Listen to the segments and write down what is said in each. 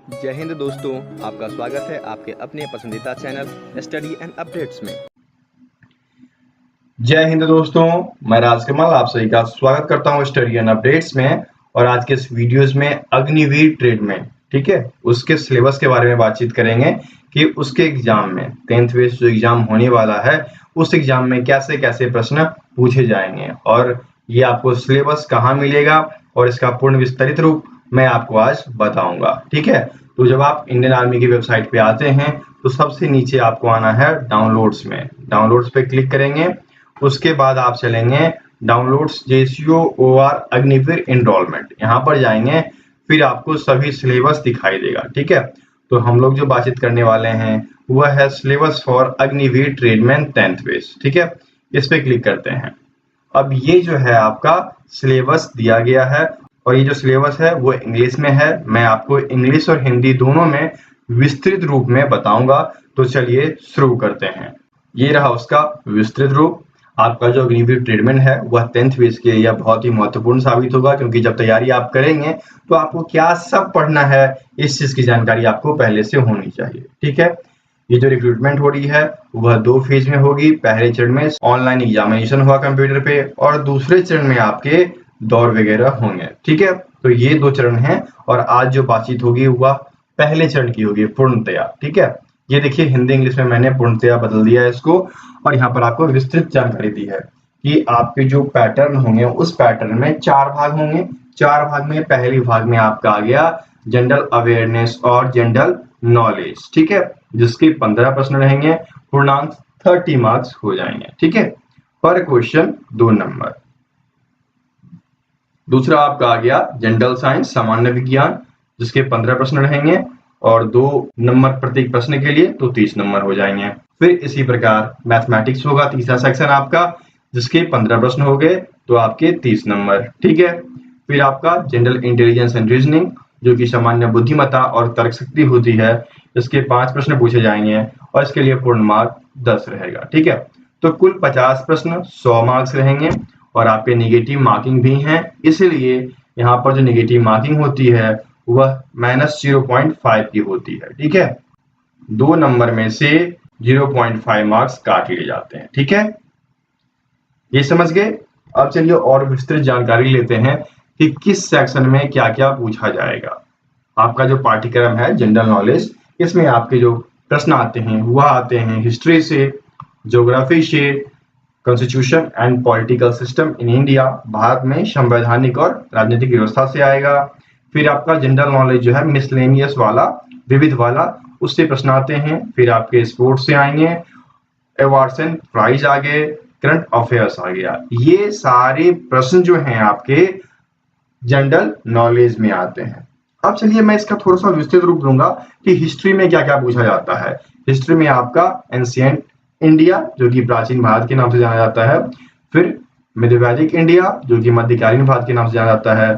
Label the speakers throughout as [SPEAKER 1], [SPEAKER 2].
[SPEAKER 1] जय हिंद दोस्तों, आपका स्वागत है आपके अपने पसंदीदा चैनल स्टडी एंड अपडेट्स में।
[SPEAKER 2] जय हिंद दोस्तों, मैं राजकमल आप सभी का स्वागत करता हूं स्टडी एंड अपडेट्स में। और आज के इस वीडियोस में अग्निवीर ट्रेडमैन, ठीक है, उसके सिलेबस के बारे में बातचीत करेंगे कि उसके एग्जाम में 10th बेस जो एग्जाम होने वाला है उस एग्जाम में कैसे कैसे प्रश्न पूछे जाएंगे और ये आपको सिलेबस कहाँ मिलेगा और इसका पूर्ण विस्तारित रूप मैं आपको आज बताऊंगा। ठीक है, तो जब आप इंडियन आर्मी की वेबसाइट पे आते हैं तो सबसे नीचे आपको आना है डाउनलोड्स में। डाउनलोड्स पे क्लिक करेंगे, उसके बाद आप चलेंगे डाउनलोड्स JCOOR अग्निवीर एनरोलमेंट, यहाँ पर जाएंगे, फिर आपको सभी सिलेबस दिखाई देगा। ठीक है, तो हम लोग जो बातचीत करने वाले हैं वह है syllabus for Agniveer tradesman 10th base. ठीक है, इस पे क्लिक करते हैं। अब ये जो है आपका सिलेबस दिया गया है और ये जो सिलेबस है वो इंग्लिश में है। मैं आपको इंग्लिश और हिंदी दोनों में विस्तृत रूप में बताऊंगा, तो चलिए शुरू करते हैं। ये रहा उसका विस्तृत रूप। आपका जो अग्निवीर ट्रेडमैन है वह 10th बेस के लिए बहुत ही महत्वपूर्ण साबित होगा, क्योंकि जब तैयारी आप करेंगे तो आपको क्या सब पढ़ना है इस चीज की जानकारी आपको पहले से होनी चाहिए। ठीक है, ये जो रिक्रूटमेंट हो रही है वह 2 फेज में होगी। पहले चरण में ऑनलाइन एग्जामिनेशन हुआ कंप्यूटर पे और दूसरे चरण में आपके दौड़ वगैरह होंगे। ठीक है, तो ये 2 चरण हैं और आज जो बातचीत होगी वह पहले चरण की होगी, पूर्णतया। ठीक है, ये देखिए हिंदी इंग्लिश में मैंने पूर्णतया बदल दिया है इसको और यहाँ पर आपको विस्तृत जानकारी दी है कि आपके जो पैटर्न होंगे उस पैटर्न में 4 भाग होंगे। 4 भाग में पहले भाग में आपका आ गया जनरल अवेयरनेस और जनरल नॉलेज। ठीक है, जिसके 15 प्रश्न रहेंगे, पूर्णांक 30 मार्क्स हो जाएंगे। ठीक है, पर क्वेश्चन 2 नंबर। दूसरा आपका आ गया जनरल साइंस सामान्य विज्ञान, जिसके 15 प्रश्न रहेंगे और 2 नंबर प्रत्येक प्रश्न के लिए, तो 30 नंबर हो जाएंगे। फिर इसी प्रकार मैथमेटिक्स होगा तीसरा सेक्शन आपका, जिसके 15 प्रश्न हो गए तो आपके 30 नंबर। ठीक है, फिर आपका जनरल इंटेलिजेंस एंड रीजनिंग, जो कि सामान्य बुद्धिमत्ता और तर्क शक्ति होती है, इसके 5 प्रश्न पूछे जाएंगे और इसके लिए पूर्ण मार्क 10 रहेगा। ठीक है, तो कुल 50 प्रश्न 100 मार्क्स रहेंगे और आपके नेगेटिव मार्किंग भी हैं, इसलिए यहाँ पर जो नेगेटिव मार्किंग होती है वह -0.5 की होती है। ठीक है, 2 नंबर में से 0.5 मार्क्स काट लिए जाते हैं। ठीक है, ये समझ गए। अब चलिए और विस्तृत जानकारी लेते हैं कि किस सेक्शन में क्या क्या पूछा जाएगा। आपका जो पाठ्यक्रम है जनरल नॉलेज, इसमें आपके जो प्रश्न आते हैं वह आते हैं हिस्ट्री से, ज्योग्राफी से, constitution and political system in India, Bharat में संवैधानिक और राजनीतिक व्यवस्था से आएगा। फिर आपका जनरल नॉलेज जो है मिसलेनियस वाला, विविध वाला, उससे प्रश्न आते हैं। फिर आपके स्पोर्ट्स से आएंगे, अवार्ड्स एंड प्राइज आ गए, करंट अफेयर्स आ गया। ये सारे प्रश्न जो हैं आपके जनरल नॉलेज में आते हैं। अब चलिए मैं इसका थोड़ा सा विस्तृत रूप दूंगा कि हिस्ट्री में क्या क्या पूछा जाता है। हिस्ट्री में आपका एंशिएंट इंडिया, जो कि प्राचीन भारत के नाम से जाना जाता है। फिर मिडवैदिक इंडिया, जो कि मध्यकालीन भारत के नाम से जाना जाता है।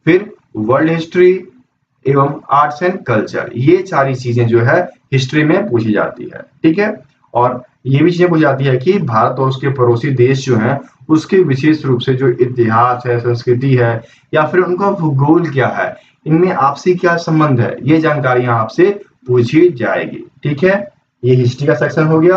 [SPEAKER 2] फिर वर्ल्ड हिस्ट्री एवं आर्ट्स एंड कल्चर, ये सारी चीजें जो है हिस्ट्री में पूछी जाती है। ठीक है, और ये भी चीजें पूछी जाती है कि भारत और उसके पड़ोसी देश जो हैं उसके विशेष रूप से जो इतिहास है, संस्कृति है, या फिर उनका भूगोल क्या है, इनमें आपसी क्या संबंध है, ये जानकारियां आपसे पूछी जाएगी। ठीक है, ये हिस्ट्री का सेक्शन हो गया।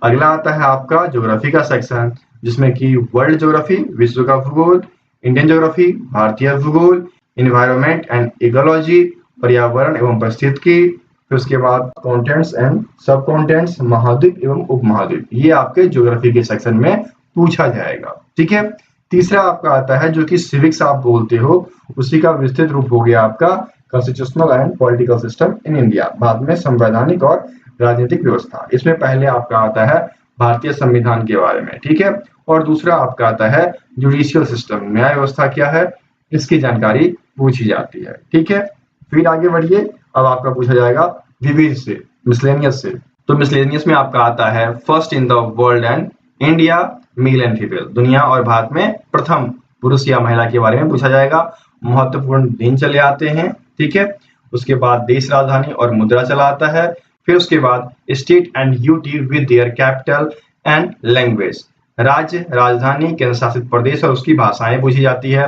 [SPEAKER 2] अगला आता है आपका ज्योग्राफी का सेक्शन, जिसमें कि वर्ल्ड ज्योग्राफी, विश्व का भूगोल, इंडियन ज्योग्राफी, भारतीय भूगोल, एनवायरनमेंट एंड इकोलॉजी, पर्यावरण एवं पारिस्थितिकी। फिर उसके बाद कॉन्टेंट्स एंड सब कॉन्टेंट्स, महाद्वीप एवं उपमहाद्वीप, ये आपके ज्योग्राफी के सेक्शन में पूछा जाएगा। ठीक है, तीसरा आपका आता है जो कि सिविक्स आप बोलते हो, उसी का विस्तृत रूप हो गया आपका constitutional and political system in India, बाद में संवैधानिक और राजनीतिक व्यवस्था। इसमें पहले आपका आता है भारतीय संविधान के बारे में। ठीक है, और दूसरा आपका आता है जुडिशियल सिस्टम, न्याय व्यवस्था क्या है, इसकी जानकारी पूछी जाती है। ठीक है, फिर आगे बढ़िए। अब आपका पूछा जाएगा विविध से, मिसलेनियस से। तो मिसलेनियस में आपका आता है first in the world and India, male and female, दुनिया और भारत में प्रथम पुरुष या महिला के बारे में पूछा जाएगा। महत्वपूर्ण दिन चले आते हैं। ठीक है, उसके बाद देश, राजधानी और मुद्रा चला आता है। फिर उसके बाद state and UT with their capital and language, राज्य, राजधानी, केंद्र शासित प्रदेश और उसकी भाषाएं पूछी जाती है।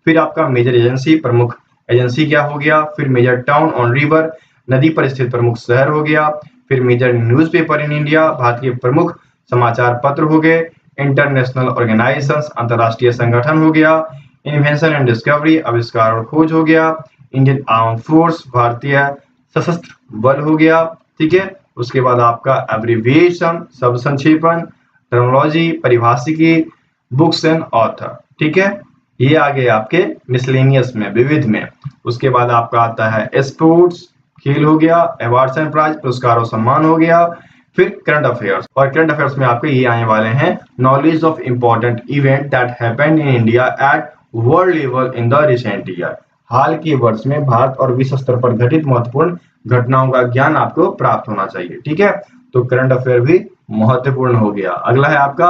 [SPEAKER 2] फिर आपका मेजर एजेंसी, प्रमुख एजेंसी क्या हो गया। फिर मेजर टाउन ऑन रिवर, नदी पर स्थित प्रमुख शहर हो गया। फिर major newspaper in India, Bharat के प्रमुख समाचार पत्र हो गए। इंटरनेशनल ऑर्गेनाइजेशंस, अंतरराष्ट्रीय संगठन हो गया। इन्वेंशन एंड डिस्कवरी, आविष्कार और खोज हो गया। इंडियन आर्म फोर्स, भारतीय सशस्त्र बल हो गया। ठीक है, उसके बाद आपका एब्रिविएशन, शब्द संक्षेपण, टर्मिनोलॉजी, परिभाषिकी, बुक्स एंड ऑथर। ठीक है, ये आ गए आपके मिसलेनियस में, विविध में। उसके बाद आपका आता है स्पोर्ट्स, खेल हो गया। अवार्ड्स एंड प्राइज, पुरस्कार और सम्मान हो गया। फिर करंट अफेयर्स, और करंट अफेयर्स में आपके ये आने वाले हैं knowledge of important event that happened in India at world level in the recent year. हाल के वर्ष में भारत और विश्व स्तर पर घटित महत्वपूर्ण घटनाओं का ज्ञान आपको प्राप्त होना चाहिए। ठीक है, तो करंट अफेयर भी महत्वपूर्ण हो गया। अगला है आपका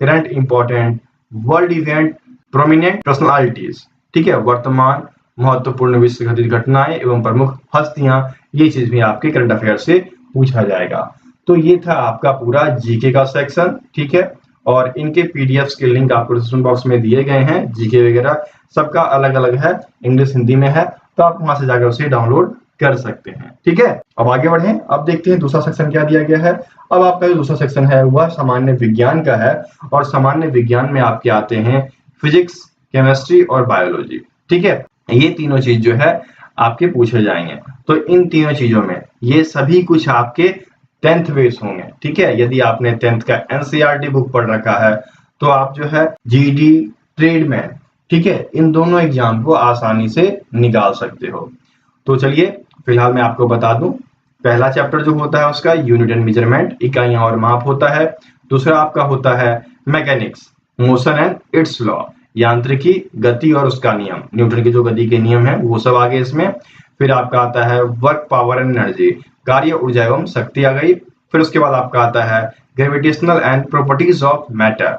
[SPEAKER 2] current important world event prominent personalities. ठीक है, वर्तमान महत्वपूर्ण विश्व घटित घटनाएं एवं प्रमुख हस्तियां, ये चीज भी आपके करंट अफेयर से पूछा जाएगा। तो ये था आपका पूरा जीके का सेक्शन। ठीक है, और इनके पीडीएफ के लिंक आपको डिस्क्रिप्शन बॉक्स में दिए गए हैं। जीके वगैरह सबका अलग अलग है, इंग्लिश हिंदी में है, तो आप वहां से जाकर उसे डाउनलोड कर सकते हैं। ठीक है, अब आगे बढ़ें। अब देखते हैं दूसरा सेक्शन क्या दिया गया है। अब आपका जो दूसरा सेक्शन है वह सामान्य विज्ञान का है, और सामान्य विज्ञान में आपके आते हैं फिजिक्स, केमिस्ट्री और बायोलॉजी। ठीक है, ये तीनों चीज जो है आपके पूछे जाएंगे। तो इन तीनों चीजों में ये सभी कुछ आपके 10th बेस होंगे। ठीक है, यदि आपने 10th का एनसीईआरटी बुक पढ़ रखा है तो आप जो है जीडी, ट्रेडमैन, ठीक है, इन दोनों एग्जाम को आसानी से निकाल सकते हो। तो चलिए फिलहाल मैं आपको बता दूं, पहला चैप्टर जो होता है उसका यूनिट एंड मेजरमेंट, इकाइयां और माप होता है। दूसरा आपका होता है mechanics, motion and it's law, यांत्रिकी, गति और उसका नियम, न्यूटन के जो गति के नियम है वो सब आगे इसमें। फिर आपका आता है वर्क, पावर एंड एनर्जी, कार्य, ऊर्जा एवं शक्ति आ गई। फिर उसके बाद आपका आता है gravitational and properties of matter,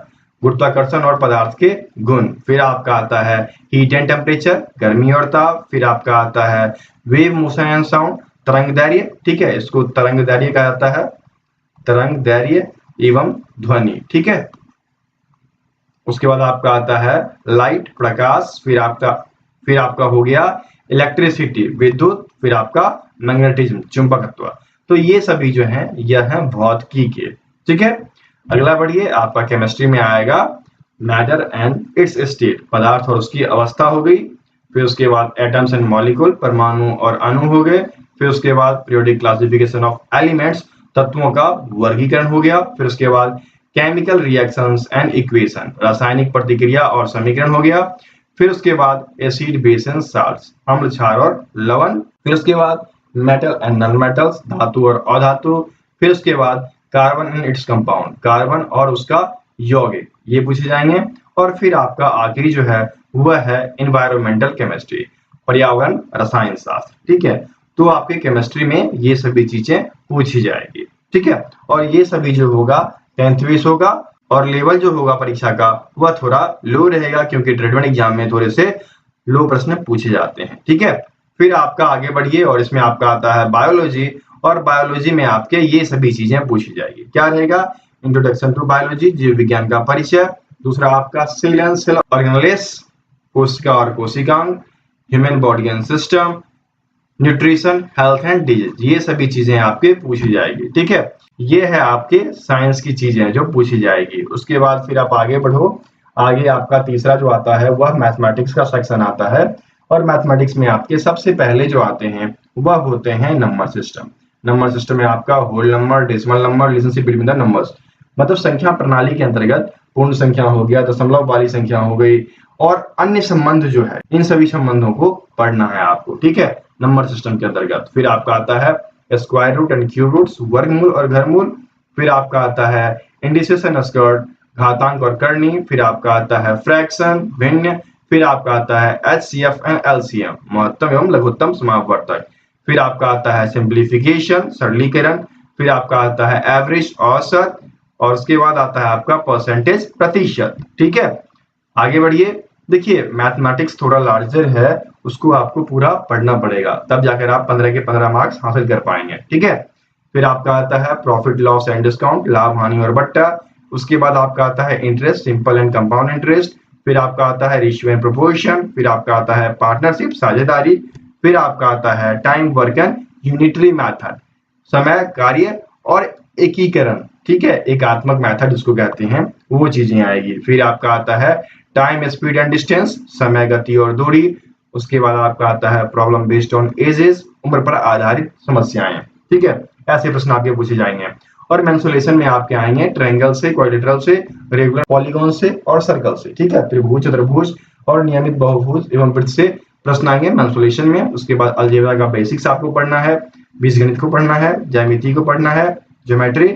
[SPEAKER 2] गुरुत्वाकर्षण और पदार्थ के गुण। फिर आपका आता है हीट एंड टेम्परेचर, गर्मी और ताप। फिर आपका आता है वेव, मोशन एंड साउंड, तरंग दैर्घ्य। ठीक है, इसको तरंग दैर्घ्य कहा जाता है, तरंग दैर्घ्य एवं ध्वनि। ठीक है, उसके बाद आपका आता है लाइट, प्रकाश। फिर आपका हो गया इलेक्ट्रिसिटी, विद्युत। फिर आपका मैग्नेटिज्म, चुंबकत्व। तो ये सभी जो है यह है भौतिकी के। ठीक है, अगला बढ़िए, आपका केमिस्ट्री में आएगा मैटर एंड इट्स स्टेट, पदार्थ और उसकी अवस्था हो गई। फिर उसके बाद एटम्स एंड मॉलिक्यूल, परमाणु और अणु हो गए। फिर उसके बाद पीरियोडिक क्लासिफिकेशन ऑफ एलिमेंट्स, तत्वों का वर्गीकरण हो गया। फिर उसके बाद केमिकल रिएक्शंस एंड इक्वेशन, रासायनिक प्रतिक्रिया और समीकरण हो गया। फिर उसके बाद एसिड, बेस एंड साल्ट्स, अम्ल, क्षार और लवण। फिर उसके बाद मेटल एंड नॉन मेटल्स, धातु और अधातु। फिर उसके बाद carbon and its compound, carbon और उसका यौगिक, ये पूछे जाएंगे। और फिर आपका आखिरी जो है वह है एनवायरमेंटल केमिस्ट्री, पर्यावरण रसायन शास्त्र। ठीक है, तो आपके केमिस्ट्री में ये सभी चीजें पूछी जाएगी। ठीक है, और ये सभी जो होगा 10th बेस होगा, और लेवल जो होगा परीक्षा का वह थोड़ा लो रहेगा, क्योंकि ट्रेडमेंट एग्जाम में थोड़े से लो प्रश्न पूछे जाते हैं। ठीक है, फिर आपका आगे बढ़िए, और इसमें आपका आता है बायोलॉजी, और बायोलॉजी में आपके ये सभी चीजें पूछी जाएगी। क्या रहेगा? इंट्रोडक्शन टू बायोलॉजी, जीव विज्ञान का परिचय। दूसरा आपका सेल एंड सेल ऑर्गेनेल्स, कोशिका और कोशिकांग, human body and system, nutrition, health and disease, ये सभी चीजें आपके पूछी जाएगी। ठीक है, ये है आपके साइंस की चीजें जो पूछी जाएगी। उसके बाद फिर आप आगे बढ़ो, आगे आपका तीसरा जो आता है वह मैथमेटिक्स का सेक्शन आता है, और मैथमेटिक्स में आपके सबसे पहले जो आते हैं वह होते हैं नंबर सिस्टम। नंबर सिस्टम में आपका whole number, decimal number, relationship between the numbers, मतलब संख्या प्रणाली के अंतर्गत पूर्ण संख्या हो गया, दशमलव वाली संख्या हो गई, और अन्य संबंध जो है इन सभी संबंधों को पढ़ना है आपको। ठीक है, नंबर सिस्टम के अंतर्गत। फिर आपका आता है square root and cube roots, वर्गमूल और घरमूल। फिर आपका आता है इंडिसेस एंड स्क्वायर्ड, घातांक और करनी। फिर आपका आता है फ्रैक्शन, भिन्न। फिर आपका आता है एचसीएफ एंड एलसीएम, महत्तम एवं लघुत्तम समापवर्तक। फिर आपका आता है सिंप्लीफिकेशन, सरलीकरण। फिर आपका आता है एवरेज, औसत, और उसके बाद आता है आपका परसेंटेज, प्रतिशत। ठीक है, आगे बढ़िए। देखिए मैथमेटिक्स थोड़ा लार्जर है, उसको आपको पूरा पढ़ना पड़ेगा, तब जाकर आप 15 के 15 मार्क्स हासिल कर पाएंगे। ठीक है, फिर आपका आता है प्रॉफिट, लॉस एंड डिस्काउंट, लाभ, हानि और बट्टा। उसके बाद आपका आता है interest, simple and compound interest. फिर आपका आता है रेशियो एंड प्रोपोर्शन। फिर आपका आता है पार्टनरशिप, साझेदारी। फिर आपका आता है time, work and unitary method, समय, कार्य और एकीकरण, ठीक है, एकात्मक मेथड जिसको कहते हैं, वो चीजें आएगी। फिर आपका आता है टाइम, स्पीड एंड डिस्टेंस, समय, गति और दूरी। उसके बाद आपका आता है प्रॉब्लम बेस्ड ऑन एजेस, उम्र पर आधारित समस्याएं, ठीक है, ऐसे प्रश्न आपके पूछे जाएंगे। और मेंसुरेशन में आपके आएंगे ट्रायंगल से, क्वाड्रिलेटरल से, रेगुलर पॉलीगॉन से और सर्कल से, ठीक है, त्रिभुज, चतुर्भुज और नियमित बहुभुज एवं वृत्त से प्रश्न आएंगे मेंसुरेशन में। उसके बाद अलजेब्रा का बेसिक्स आपको पढ़ना है, बीजगणित को पढ़ना है, ज्यामिति को पढ़ना है, ज्योमेट्री,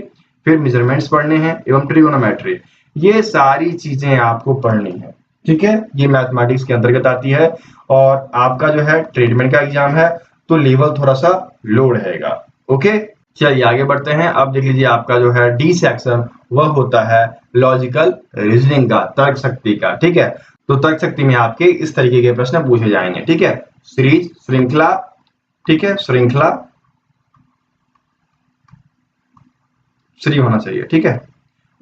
[SPEAKER 2] फिर मेजरमेंट्स पढ़ने हैं एवं ट्रिगोनोमेट्री। ये सारी चीजें आपको पढ़नी है, ठीक है, ये मैथमेटिक्स के अंतर्गत आती है। और आपका जो है ट्रीटमेंट का एग्जाम है तो लेवल थोड़ा सा लो रहेगा। ओके, चलिए आगे बढ़ते हैं। अब देख लीजिए आपका जो है डी सेक्शन, वह होता है लॉजिकल रीजनिंग का, तर्क शक्ति का, ठीक है। तो तर्क शक्ति में आपके इस तरीके के प्रश्न पूछे जाएंगे, ठीक है, सीरीज, श्रृंखला, ठीक है, श्रृंखला श्री होना चाहिए, ठीक है।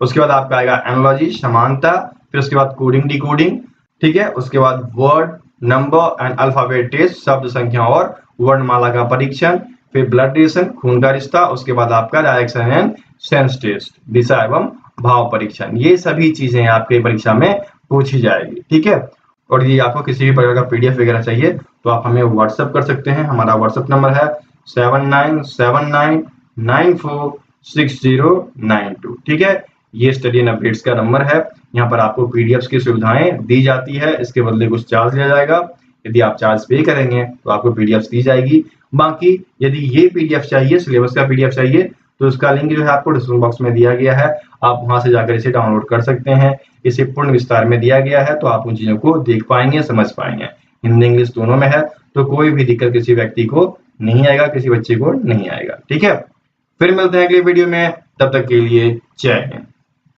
[SPEAKER 2] उसके बाद आपका आएगा एनालॉजी, समानता, फिर उसके बाद कोडिंग, डिकोडिंग, ठीक है। उसके बाद word, number and alphabet test, शब्द संख्या और वर्णमाला का परीक्षण, फिर ब्लड रिलेशन, खून का रिश्ता। उसके बाद आपका डायरेक्शन एंड सेंस टेस्ट, दिशा एवं भाव परीक्षण। ये सभी चीजें आपके परीक्षा में पूछी जाएगी, ठीक है। और ये आपको किसी भी प्रकार का पीडीएफ वगैरह चाहिए तो आप हमें व्हाट्सएप कर सकते हैं। हमारा व्हाट्सएप नंबर है 7979946092, ठीक है। ये स्टडी एंड अपडेट्स का नंबर है। यहाँ पर आपको पीडीएफ की सुविधाएं दी जाती है, इसके बदले कुछ चार्ज लिया जाएगा। यदि आप चार्ज पे करेंगे तो आपको पीडीएफ दी जाएगी। बाकी यदि ये पीडीएफ चाहिए, सिलेबस का पीडीएफ चाहिए, तो इसका लिंक जो है आपको डिस्क्रिप्शन बॉक्स में दिया गया है, आप वहां से जाकर इसे डाउनलोड कर सकते हैं। इसे पूर्ण विस्तार में दिया गया है तो आप उन चीजों को देख पाएंगे, समझ पाएंगे। हिंदी इंग्लिश दोनों में है तो कोई भी दिक्कत किसी व्यक्ति को नहीं आएगा, किसी बच्चे को नहीं आएगा, ठीक है। फिर मिलते हैं अगले वीडियो में, तब तक के लिए जय हिंद।